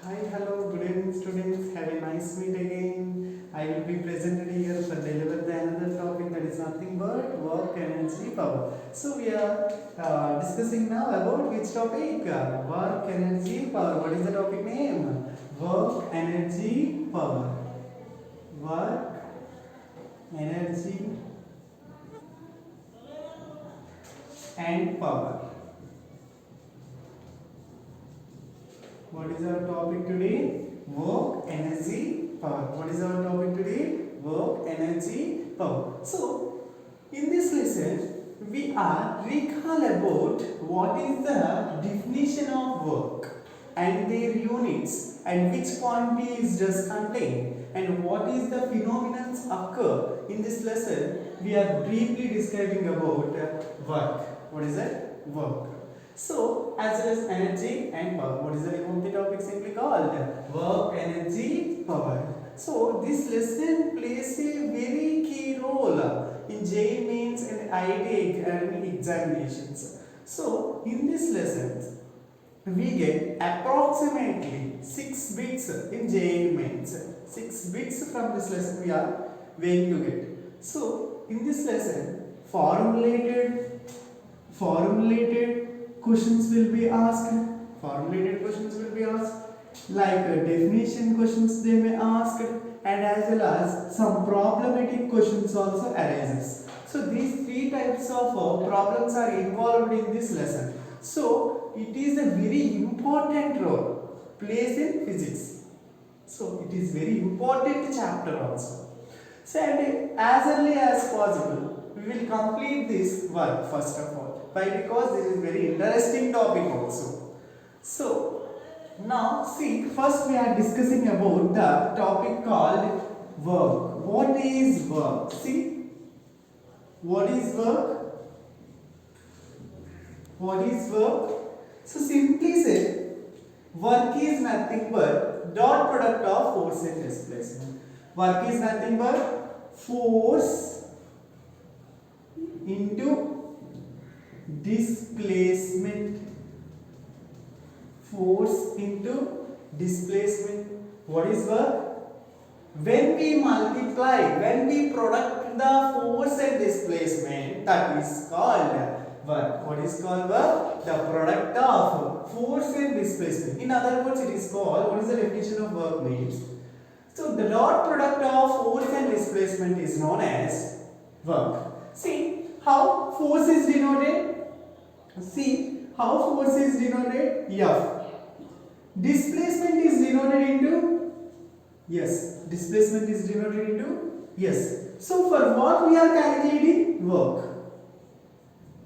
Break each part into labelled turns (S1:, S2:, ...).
S1: Hi, hello, good evening students. Have a nice meet again. I will be presented here for deliver the another topic that is nothing but work, energy, power. So we are discussing now about which topic? Work, energy, power. What is the topic name? Work, energy, power. Work, energy, and power. What is our topic today? Work, energy, power. What is our topic today? Work, energy, power. So, in this lesson, we are recall about what is the definition of work and their units and which quantities does contain and what is the phenomena occur in this lesson. We are briefly describing about work. What is it? Work. So, as well as energy and power. What is the name of the topic simply called? Work, energy, power. So, this lesson plays a very key role in JEE mains and IIT academic examinations. So, in this lesson, we get approximately 6 bits in JEE mains. 6 bits from this lesson we are going to get. So, in this lesson, formulated questions will be asked. Formulated questions will be asked, like definition questions they may ask, and as well as some problematic questions also arises. So these three types of problems are involved in this lesson. So it is a very important role plays in physics. So it is very important chapter also. So and as early as possible, we will complete this work first of all. Why? Because this is very interesting topic also. So now see, first we are discussing about the topic called work. What is work? See, what is work? What is work? So simply say, work is nothing but dot product of force and displacement. Work is nothing but force into displacement. Force into displacement. What is work? When we multiply, when we product the force and displacement, that is called work. What is called work? The product of force and displacement. In other words, it is called, what is the definition of work means? So the dot product of force and displacement is known as work. See how force is denoted? See how force is denoted? F. Displacement is denoted into? Yes. Displacement is denoted into? Yes. So for what we are calculating? Work.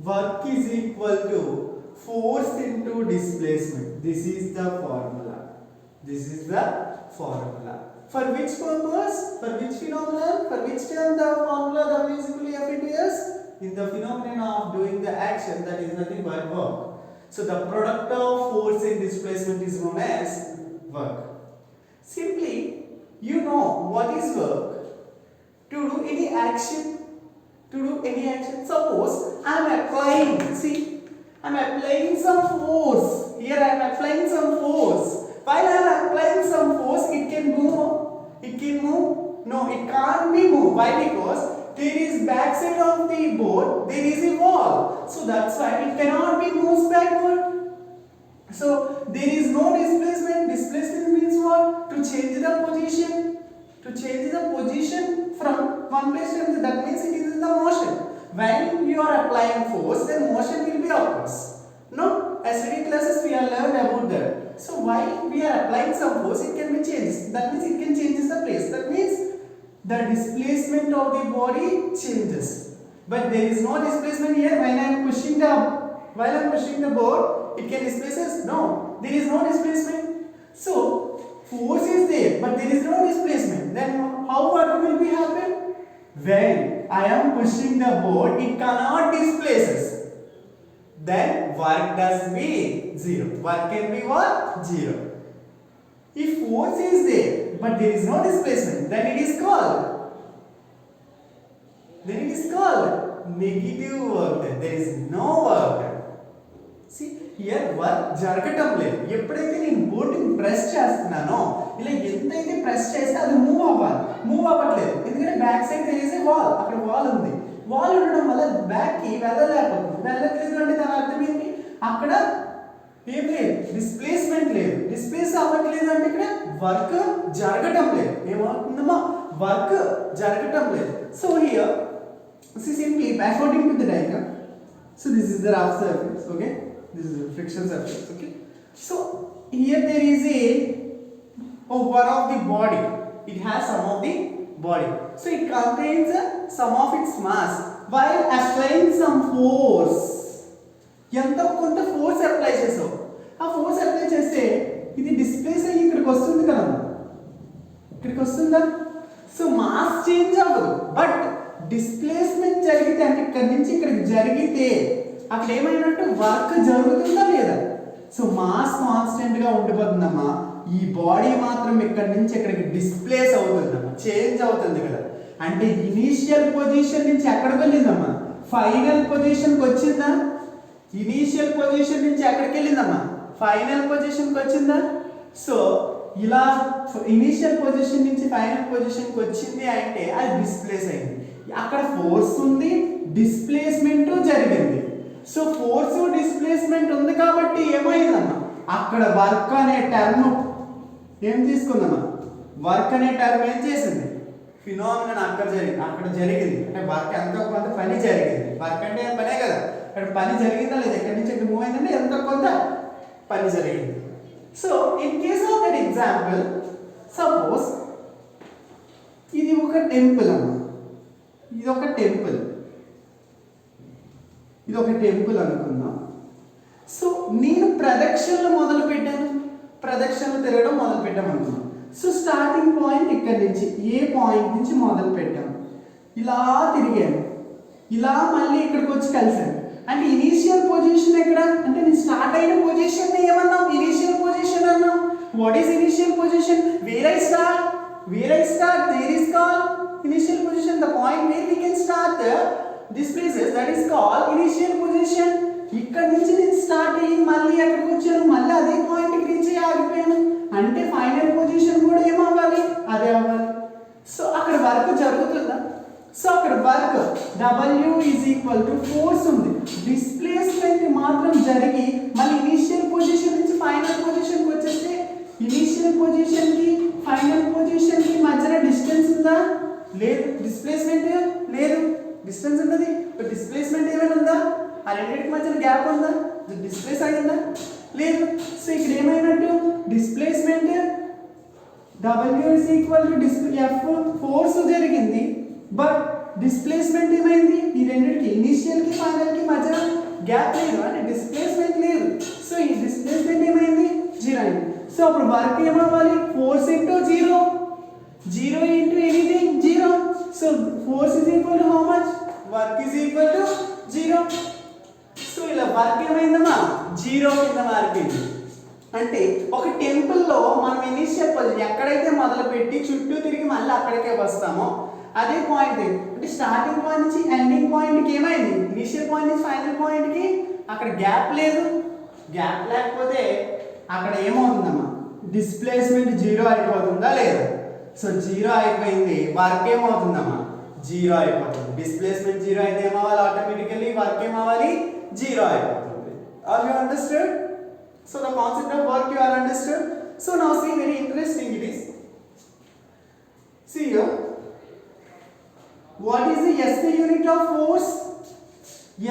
S1: Work is equal to force into displacement. This is the formula. This is the formula. For which purpose? For which phenomenon? For which term the formula W is equal to F into S? In the phenomenon of doing the action, that is nothing but work. So the product of force and displacement is known as work. Simply, you know what is work. To do any action, suppose I am applying, see, I am applying some force. Here I am applying some force. While I am applying some force, it can move. It can move. No, it can't be moved. Why? Because there is backside of the board, there is a wall. So that's why it cannot be moved backward. So there is no displacement. Displacement means what? To change the position. To change the position from one place to another. That means it is in the motion. When you are applying force, then motion will be occurs. No? As study classes we are learned about that. So while we are applying some force, it can be changed. That means it can change the place. That means the displacement of the body changes. But there is no displacement here. When I am pushing the board, it can displace us. No, there is no displacement. So force is there, but there is no displacement. Then how work will be happen? When I am pushing the board, it cannot displace us. Then work does be zero. Work can be what? Zero. If force is there, but there is no displacement, then it is called negative work. There is no work. See, here work జరగటం లేదు. ఎప్పుడైతే నేను బోర్డుని press చేస్తున్నానో ఇలా ఎంతైతే press చేస్తే అది move అవ్వాలి, మూవ్ అవ్వట్లేదు. ఎందుకంటే బ్యాక్ సైడ్ తెలిసే వాల్, అక్కడ వాల్ ఉంది. వాల్ ఉండడం వల్ల బ్యాక్కి వెళ్ళలేకపోతుంది. వెళ్ళట్లేదు అంటే దాని అర్థం ఏంటి? అక్కడ ఏం లేదు, డిస్ప్లేస్మెంట్ లేదు. డిస్ప్లేస్ అవ్వట్లేదు అంటే ఇక్కడ వర్క్ జరగటం లేదు. ఏమవుతుందమ్మా? వర్క్ జరగటం లేదు. So here see simply according to the diagram, so this is the rough surface, okay, this is the friction surface, okay. So here there is one of the body, it has some of the body, so it contains some of its mass. While applying some force, ఎంత కొంత force apply చేసావు, ఆ force apply చేస్తే ఇది displays అయ్యి ఇక్కడికి వస్తుంది కదా, ఇక్కడికి వస్తుందా? సో మాస్ చేంజ్ అవ్వదు, బట్ డిస్ప్లేస్మెంట్ జరిగితే అంటే ఇక్కడ నుంచి ఇక్కడికి జరిగితే అక్కడ ఏమైనట్టు వర్క్ జరుగుతుందా లేదా? సో మాస్ కాన్స్టెంట్ గా ఉండిపోతుందమ్మా. ఈ బాడీ మాత్రం ఇక్కడ నుంచి ఇక్కడికి డిస్ప్లేస్ అవుతుందమ్మా, చేంజ్ అవుతుంది కదా. అంటే ఇనీషియల్ పొజిషన్ నుంచి ఎక్కడికి వెళ్ళిందమ్మా? ఫైనల్ పొజిషన్కి వచ్చిందా? ఇనీషియల్ పొజిషన్ నుంచి ఎక్కడికి వెళ్ళిందమ్మా? ఫైనల్ పొజిషన్కి వచ్చిందా? సో ఇలా ఇనీషియల్ పొజిషన్ నుంచి ఫైనల్ పొజిషన్కి వచ్చింది అంటే అది డిస్ప్లేస్ అయింది. అక్కడ ఫోర్స్ ఉంది, డిస్ప్లేస్మెంట్ జరిగింది. సో ఫోర్స్ డిస్ప్లేస్మెంట్ ఉంది కాబట్టి ఏమైందమ్మా? అక్కడ వర్క్ అనే టర్మ్ ఏం తీసుకుందమ్మా? వర్క్ అనే టర్మ్ ఏం చేసింది? ఫినామినన్ అక్కడ జరిగింది. అంటే వర్క్ ఎంతో కొంత పని జరిగింది. వర్క్ అంటే పనే కదా, అక్కడ పని జరిగిందా లేదా? ఎక్కడి నుంచి ఎక్కడ మూవ్ అయిందంటే ఎంతో కొంత పని జరిగింది. So in case of that example, suppose ఇది ఒక టెంపుల్ అమ్మా, ఇది ఒక టెంపుల్, ఇది ఒక టెంపుల్ అనుకుందాం. సో నేను ప్రదక్షిణలు మొదలు పెట్టాను, ప్రదక్షిణలు తిరగడం మొదలు పెట్టాం అనుకున్నాం. సో స్టార్టింగ్ పాయింట్ ఇక్కడ నుంచి, ఏ పాయింట్ నుంచి మొదలు పెట్టాము, ఇలా తిరిగాను, ఇలా మళ్ళీ ఇక్కడికి వచ్చి కలిసాను. అంటే ఇనీషియల్ పొజిషన్ ఎక్కడ అంటే నేను స్టార్ట్ అయిన పొజిషన్ ఏమన్నాం? ఇనీషియల్ పొజిషన్ అన్నాం. What is initial position? Where I start, there is called initial position. The point where we can start this places, that is called initial position. ఇక్కడ నుంచి నేను start అయ్యి మళ్ళీ ఎక్కడికి వచ్చాను, మళ్ళీ అదే పాయింట్కి రీచ్ అయ్యి ఆగిపోయాను. అంటే ఫైనల్ పొజిషన్ కూడా ఏమవ్వాలి? అదే అవ్వాలి. సో అక్కడ వర్క్ జరుగుతుందా? సో అక్కడ work W is equal to force ఉంది. డిస్ప్లేస్మెంట్ మాత్రం జరిగి మళ్ళీ ఇనీషియల్ పొజిషన్ నుంచి ఫైనల్ పొజిషన్కి వచ్చేస్తే ఇనీషియల్ పొజిషన్కి ఫైనల్ పొజిషన్కి మధ్యన డిస్టెన్స్ ఉందా? లేదు. డిస్ప్లేస్మెంట్ లేదు, డిస్టెన్స్ ఉన్నది. డిస్ప్లేస్మెంట్ ఏమైనా ఉందా? ఆ రెండింటికి మధ్యన గ్యాప్ ఉందా? డిస్ప్లేస్ అయిందా? లేదు. సో ఇక్కడ ఏమైనట్టు? Displacement W is equal to F force జరిగింది, బట్ డిస్ప్లేస్మెంట్ ఏమైంది? ఈ రెండింటికి ఇనీషియల్కి ఫైనల్కి మధ్యన గ్యాప్ లేదు, అంటే డిస్ప్లేస్మెంట్ లేదు. సో ఈ డిస్ప్లేస్మెంట్ ఏమైంది? 0 అయింది. సో అప్పుడు వర్క్ ఏమవ్వాలి? Force into 0, 0 into anything 0. So force is equal to how much? Work is equal to 0. So ఇలా వర్క్ ఏమైందమ్మా? 0 కింద మారిపోయింది. అంటే ఒక టెంపుల్లో మనం ఇనీషియల్ పొజిషన్ ఎక్కడైతే మొదలు పెట్టి చుట్టూ తిరిగి మళ్ళీ అక్కడికే వస్తామో అదే పాయింట్. అంటే స్టార్టింగ్ పాయింట్ నుంచి ఎండింగ్ పాయింట్కి ఏమైంది? ఇనీషియల్ పాయింట్ నుంచి ఫైనల్ పాయింట్కి అక్కడ గ్యాప్ లేదు. గ్యాప్ లేకపోతే అక్కడ ఏమవుతుందమ్మా? డిస్ప్లేస్మెంట్ 0 అయిపోతుందా లేదా? సో 0 అయిపోయింది. వర్క్ ఏమవుతుందమ్మా? 0 అయిపోతుంది. డిస్ప్లేస్మెంట్ 0 అయితే ఏమవ్వాలి? ఆటోమేటికల్లీ వర్క్ ఏమవ్వాలి? 0 అయిపోతుంది. Are you understand? So the concept of work you are understood. So now see, very interesting it is. See here, what is the SI unit of force?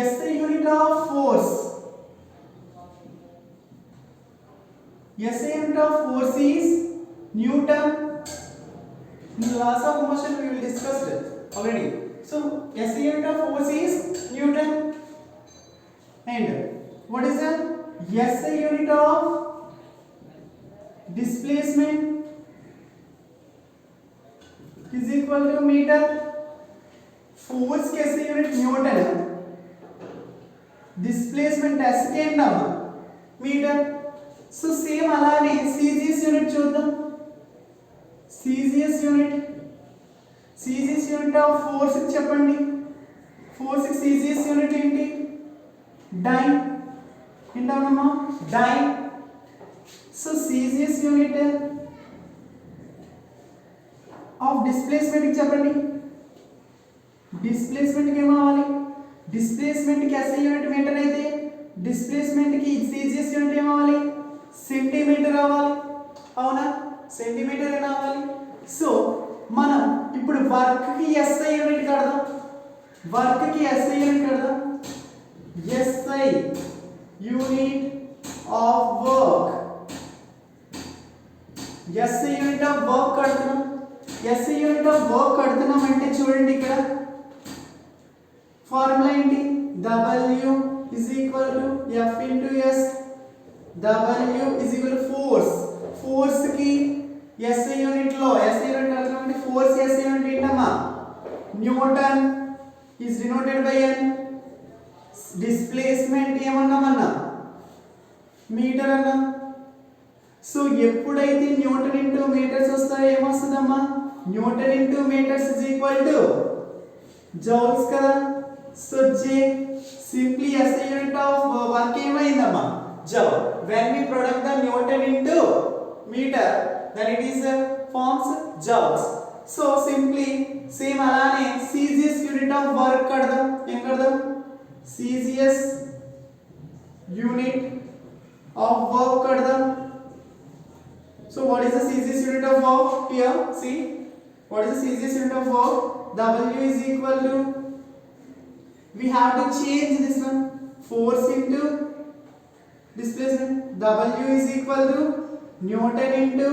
S1: SI unit of force. SI unit of force is Newton. In the laws of motion we will discuss it already. So SI unit of force is Newton. And what is that? SI unit of displacement is equal to meter. Force के SI unit Newton है, displacement second meter. So same అలానే CGS unit చూద్దాం. CGS unit of force చెప్పండి. force CGS unit ఏంటి? Dyne ఏంటమ్మా డైన్. So CGS unit of displacement కి చెప్పండి. డిస్ప్లేస్మెంట్ కి ఏమవ్వాలి? డిస్ప్లేస్మెంట్ కి SI యూనిట్ మీటర్ అయితే డిస్ప్లేస్మెంట్ కి CGS యూనిట్ ఏమవ్వాలి? సెంటీమీటర్ అవ్వాలి. అవునా? సెంటీమీటర్ ఏనా అవ్వాలి. సో మనం ఇప్పుడు వర్క్ కి SI యూనిట్ కడదాం. వర్క్ కి SI యూనిట్ కడదాం. SI unit of work. SI unit of work కడుతున్నాం. SI యూనిట్ ఆఫ్ వర్క్ కడుతున్నాం అంటే చూడండి ఇక్కడ ఫార్ములా ఏంటి? W is equal to F into S. W is equal to force. Force కి SI యూనిట్ లో SI యూనిట్ కడుతున్నాం అంటే ఫోర్స్ SI యూనిట్ ఏంటమ్మా? Newton is denoted by N. Displacement ఏమన్నామన్నా? మీటర్ అన్నా. సో ఎప్పుడైతే న్యూటన్ ఇంటూ మీటర్స్ వస్తాయో ఏమొస్తుందమ్మా? Newton into meters is equal to joules కదా. So J simply SI unit of work ఏమైందమ్మా? joule. When we product the Newton into meter, then it is forms joules. So simply same అలానే CGS unit of work కడదాం. ఏం కడదాం? CGS unit of work కడదాం. So what is the CGS unit of work here? See, what is the CGS unit of work? W is equal to, we have to change this one, force into displacement. W is equal to Newton into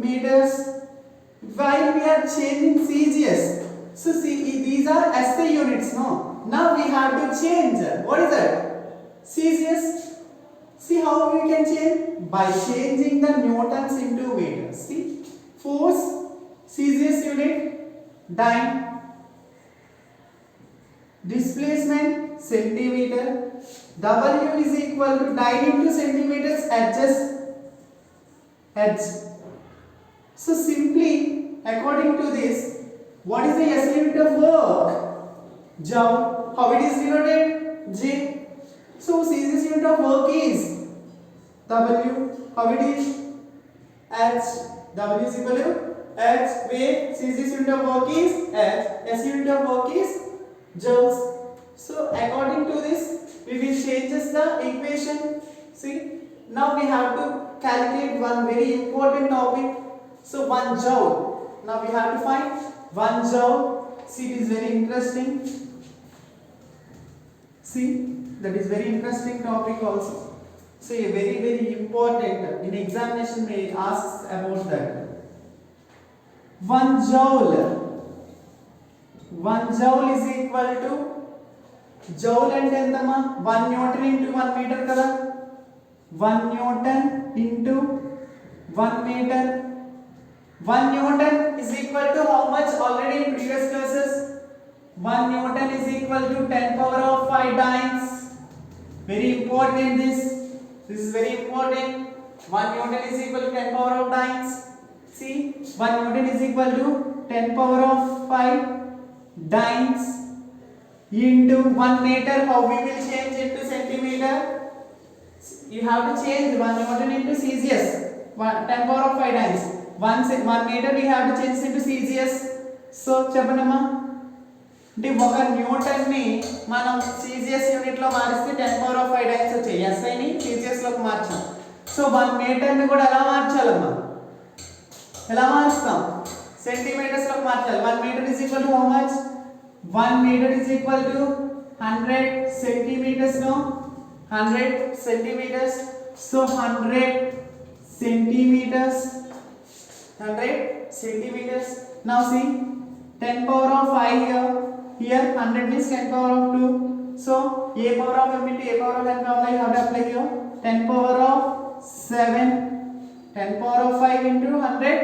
S1: meters. While we are changing CGS, so see these are SI units, no? Now we have to change. What is that? CGS. See how we can change? By changing the newtons into meters. See, force CGS unit dyne, displacement centimeter. W is equal to dyne into centimeters, edges, edge. So simply according to this, what is the SI unit of work? Joule. How it is denoted? J. So CGS unit of work is W. How it is? H. W is equal to H. Where CGS unit of work is H. SI unit of work is joules. So according to this, we will change the equation. See, now we have to calculate one very important topic. So 1 joule. Now we have to find 1 joule. See, it is very interesting. See, that is very interesting topic also. So a very important in examination may ask about that. 1 joule. 1 joule is equal to, joule అంటే ఎంతమ్మా? 1 newton into 1 metre కదా. 1 newton into 1 metre. 1 Newton is equal to how much? Already in previous classes, 1 Newton is equal to 10 power of 5 dynes. Very important this. This is very important. 1 Newton is equal to 10 power of dynes. See, 1 Newton is equal to 10 power of 5 dynes into 1 meter. How we will change it to centimeter? You have to change 1 Newton into CGS. 10 power of 5 dynes. 1 meter we have to change into CGS. So చెప్పండమ్మా, అంటే 1 Newton ని మనం CGS unit లో మారిస్తే 10 power of 5 times వచ్చాయి. SI ని CGS లోకి మార్చాం. So 1 metre ని కూడా ఎలా మార్చాలమ్మా? ఎలా మారుస్తాం? సెంటీమీటర్స్ లోకి మార్చాలి. 1 metre is equal to how much? 1 metre is equal to 100 centimetres. No, 100 centimetres. So 100 centimetres. 100 centimeters. Now see, 10 power of 5 here. Here 100 means 10 power of 2. So a power of m into a power of n formula you have to apply here. 10 power of 7. 10 power of 5 into 100.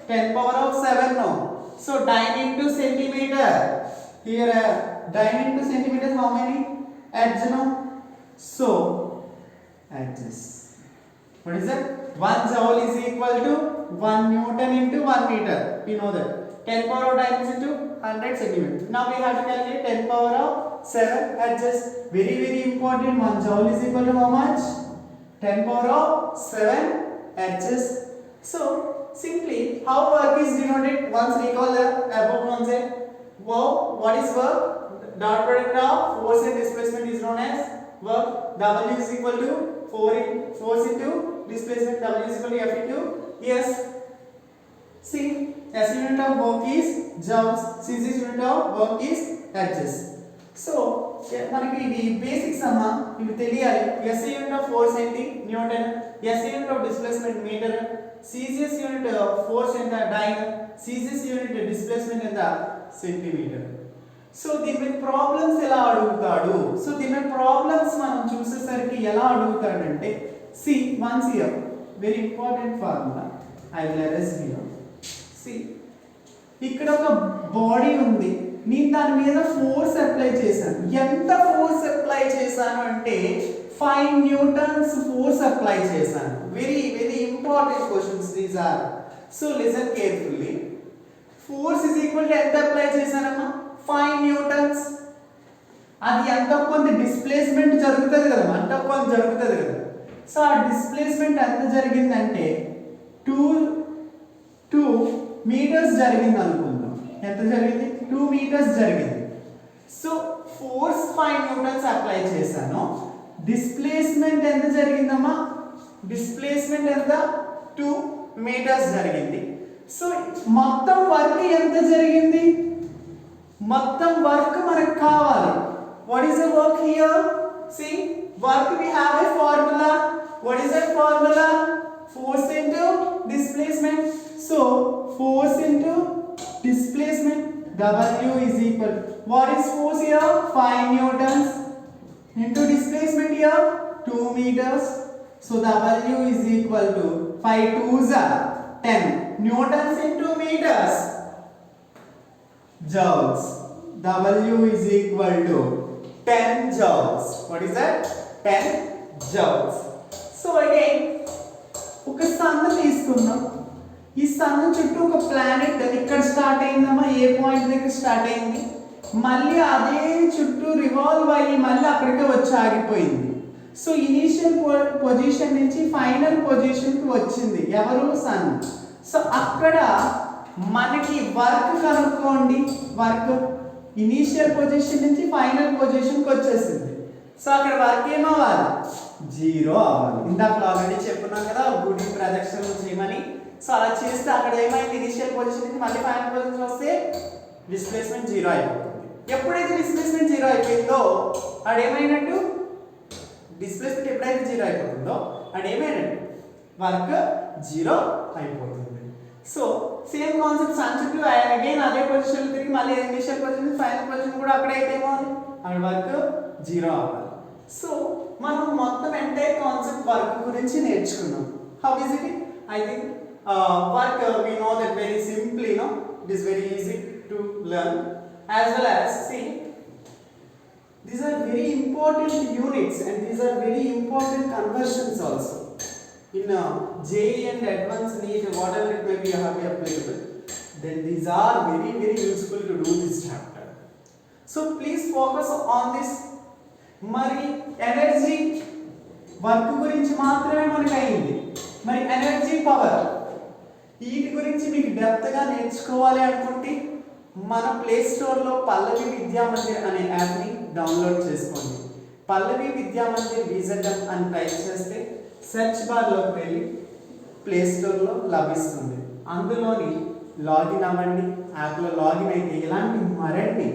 S1: 10 power of 7 now. So dyne into centimeter. Here dyne into centimeters how many? Edge now. So edges. What is that? 1 joule is equal to 1 Newton into 1 meter. We know that. 10 power of dyne is into 100 centimeters. Now we have to calculate 10 power of 7 edges. Very important. 1 joule is equal to how much? 10 power of 7 Hz. So simply how work is denoted, once recall the above concept. Wow, what is work? Dot product of force and displacement is known as work. W is equal to force into displacement. W is equal to F into S. See, S unit of work is joules, CC unit of work is Hz. So మనకి ఇది basics అమ్మా, ఇవి తెలియాలి. S unit of force ఏంటి? Newton. S unit of displacement metre. CGS unit force ఎంత? Dyne. CGS unit displacement ఎంత? Centimetre. So దీని మీద ప్రాబ్లమ్స్ ఎలా అడుగుతాడు? సో దీని మీద ప్రాబ్లమ్స్ మనం చూసేసరికి ఎలా అడుగుతాడంటే, see once here very important formula I will erase here. See, ఇక్కడ ఒక బాడీ ఉంది, నేను దాని మీద ఫోర్స్ అప్లై చేశాను. ఎంత ఫోర్స్ అప్లై చేశాను అంటే 5 న్యూటన్స్ ఫోర్స్ అప్లై చేశాను. Very very important questions these are. So listen carefully. Force is equal to ఎంత అప్లై చేశానమ్మా? 5 న్యూటన్స్. అది ఎంత కొంత డిస్ప్లేస్మెంట్ జరుగుతుంది కదా, అంత కొంత జరుగుతుంది కదా. సో ఆ డిస్ప్లేస్మెంట్ ఎంత జరిగిందంటే 2 మీటర్స్ జరిగింది అనుకుందాం. ఎంత జరిగింది? 2 మీటర్స్ జరిగింది. సో ఫోర్స్ 5 న్యూటన్స్ అప్లై చేశాను. డిస్ప్లేస్మెంట్ ఎంత జరిగిందమ్మా? డిస్ప్లేస్మెంట్ ఎంత? 2 మీటర్స్ జరిగింది. సో మొత్తం వర్క్ ఎంత జరిగింది? మొత్తం వర్క్ మనకు కావాలి. What is the work here? See, work we have a formula. What is that formula? Force into displacement. So force into displacement, W is equal, what is force here? 5 newtons into displacement here 2 meters. So W is equal to 5 2s are 10 newtons into meters, joules. W is equal to 10 joules. What is that? 10 joules. So again ఒక sun తీసుకుందాం. ఈ sun చుట్టూ ఒక planet ఇక్కడ start అయిందమ్మా, ఏ point దగ్గర start అయింది, మళ్ళీ అదే చుట్టూ రివాల్వ్ అయ్యి మళ్ళీ అక్కడికే వచ్చి ఆగిపోయింది. సో ఇనీషియల్ పొజిషన్ నుంచి ఫైనల్ పొజిషన్కి వచ్చింది ఎవరు? సన్. సో అక్కడ మనకి వర్క్ కనుక్కోండి. వర్క్ ఇనీషియల్ పొజిషన్ నుంచి ఫైనల్ పొజిషన్కి వచ్చేసింది. సో అక్కడ వర్క్ ఏమవ్వాలి? 0 అవ్వాలి. ఇందాక ఆల్రెడీ చెప్పున్నాం కదా గుడి ప్రదక్షిణ చేయమని. సో అలా చేస్తే అక్కడ ఏమైంది? ఇనిషియల్ పొజిషన్ నుంచి మళ్ళీ ఫైనల్ పొజిషన్ వస్తే డిస్ప్లేస్మెంట్ 0 అయిపోతుంది. ఎప్పుడైతే డిస్ప్లేస్మెంట్ 0 అయిపోయిందో అది ఏమైనట్టు? డిస్ప్లేస్మెంట్ ఎప్పుడైతే 0 అయిపోతుందో అది ఏమైనట్టు? వర్క్ 0 అయిపోతుంది. సో సేమ్ కాన్సెప్ట్ సన్ చుట్టూ అగైన్ అదే పొజిషన్ తిరిగి మళ్ళీ ఇనిషియల్ పొజిషన్ ఫైనల్ పొజిషన్ కూడా అక్కడైతే ఏమవుతుంది? అక్కడ వర్క్ 0 అవ్వాలి. సో మనం మొత్తం ఎంటైర్ కాన్సెప్ట్ వర్క్ గురించి నేర్చుకున్నాం. How is it? I think work we know that very simply, no, it is very easy to learn, as well as see these are very important units and these are very important conversions also in JEE and advanced NEET, whatever it may be applicable, then these are very very useful to do this chapter. So please focus on this. మరి energy work గురించి మాత్రమే మనకు అయింది. మరి energy power వీటి గురించి మీకు డెప్త్గా నేర్చుకోవాలి అనుకుంటే మన ప్లే స్టోర్లో పల్లవి విద్యామందిర్ అనే యాప్ని డౌన్లోడ్ చేసుకోండి. పల్లవి విద్యామందిర్ VZM అని టైప్ చేస్తే సెర్చ్ బార్లోకి వెళ్ళి ప్లే స్టోర్లో లభిస్తుంది. అందులోని లాగిన్ అవ్వండి. యాప్లో లాగిన్ అయితే ఇలాంటి మరిన్ని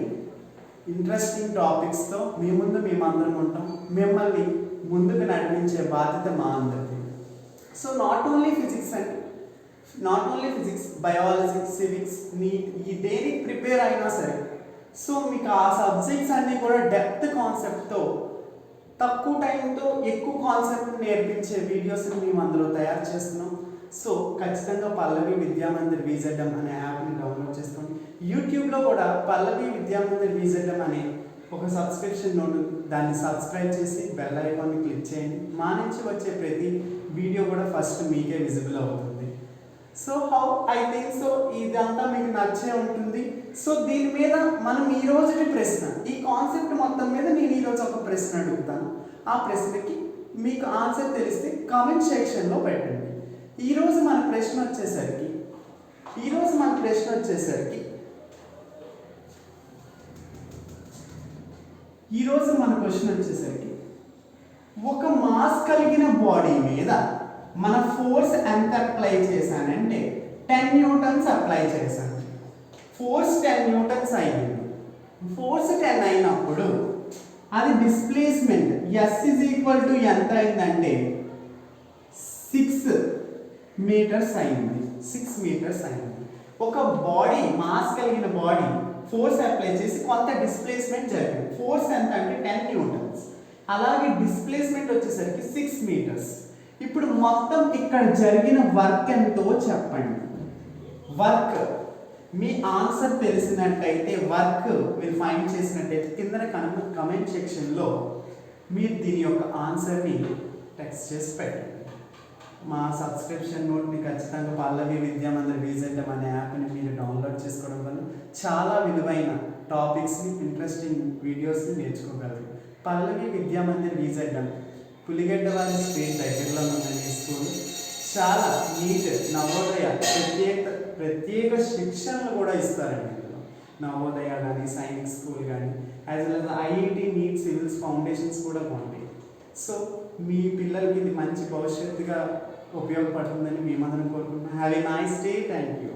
S1: ఇంట్రెస్టింగ్ టాపిక్స్తో మీ ముందు మేమందరం ఉంటాం. మిమ్మల్ని ముందుకు నడిపించే బాధ్యత మా అందరిది. So not only physics, biology, civics, NEET ఈ దేనికి ప్రిపేర్ అయినా సరే సో మీకు ఆ సబ్జెక్ట్స్ అన్నీ కూడా డెప్త్ కాన్సెప్ట్తో తక్కువ టైంతో ఎక్కువ కాన్సెప్ట్ నేర్పించే వీడియోస్ని మేము అందులో తయారు చేస్తున్నాం. సో ఖచ్చితంగా పల్లవి విద్యామందిర్ VZM అనే యాప్ని డౌన్లోడ్ చేసుకోండి. యూట్యూబ్లో కూడా పల్లవి విద్యామందిర్ VZM అనే ఒక సబ్స్క్రిప్షన్ ఉంటుంది. దాన్ని సబ్స్క్రైబ్ చేసి బెల్ ఐకాన్ని క్లిక్ చేయండి. మా నుంచి వచ్చే ప్రతి వీడియో కూడా ఫస్ట్ మీకే విజిబుల్ అవుతుంది. So how I think so ఇదంతా మీకు నచ్చే ఉంటుంది. సో దీని మీద మనం ఈ రోజుకి ప్రశ్న, ఈ కాన్సెప్ట్ మొత్తం మీద నేను ఈరోజు ఒక ప్రశ్న అడుగుతాను. ఆ ప్రశ్నకి మీకు ఆన్సర్ తెలిస్తే కామెంట్ సెక్షన్లో పెట్టండి. ఈరోజు మన ప్రశ్న వచ్చేసరికి ఒక మాస్ కలిగిన బాడీ మీద మన ఫోర్స్ ఎంత అప్లై చేశానంటే 10 న్యూటన్స్ అప్లై చేశాను. ఫోర్స్ 10 న్యూటన్స్ అయింది. ఫోర్స్ 10 అయినప్పుడు అది డిస్ప్లేస్మెంట్ S ఎంత అయిందంటే 6 మీటర్స్ అయింది. 6 మీటర్స్ అయింది. ఒక బాడీ మాస్ కలిగిన బాడీ ఫోర్స్ అప్లై చేసి కొంత డిస్ప్లేస్మెంట్ జరిగింది. ఫోర్స్ ఎంత అంటే 10 న్యూటన్స్. అలాగే డిస్ప్లేస్మెంట్ వచ్చేసరికి 6 మీటర్స్. ఇప్పుడు మొత్తం ఇక్కడ జరిగిన వర్క్ ఎంతో చెప్పండి. వర్క్ మీ ఆన్సర్ తెలిసినట్టయితే వర్క్ మీరు ఫైండ్ చేసినట్టయితే కింద కమెంట్ సెక్షన్లో మీరు దీని యొక్క ఆన్సర్ని టెక్స్ట్ చేసి పెట్టండి. మా సబ్స్క్రిప్షన్ నోట్ని ఖచ్చితంగా పల్లవి విద్యామందిర్ VZM అనే యాప్ని మీరు డౌన్లోడ్ చేసుకోవడం వల్ల చాలా విలువైన టాపిక్స్ని ఇంట్రెస్టింగ్ వీడియోస్ని నేర్చుకోగలరు. పల్లవి విద్యామందిర్ VZM పులిగడ్డ వారి స్ట్రీట్ దగ్గరలో ఉన్న ఈ స్కూల్ చాలా నీట్ నవోదయ ప్రత్యేక శిక్షణలు కూడా ఇస్తారండి. ఇందులో నవోదయ కానీ సైనిక్ స్కూల్ కానీ as well as IIT NEET civils foundations కూడా ఉంటాయి. సో మీ పిల్లలకి ఇది మంచి భవిష్యత్తుగా ఉపయోగపడుతుందని మేమందరం కోరుకుంటున్నాం. Have a nice day. Thank you.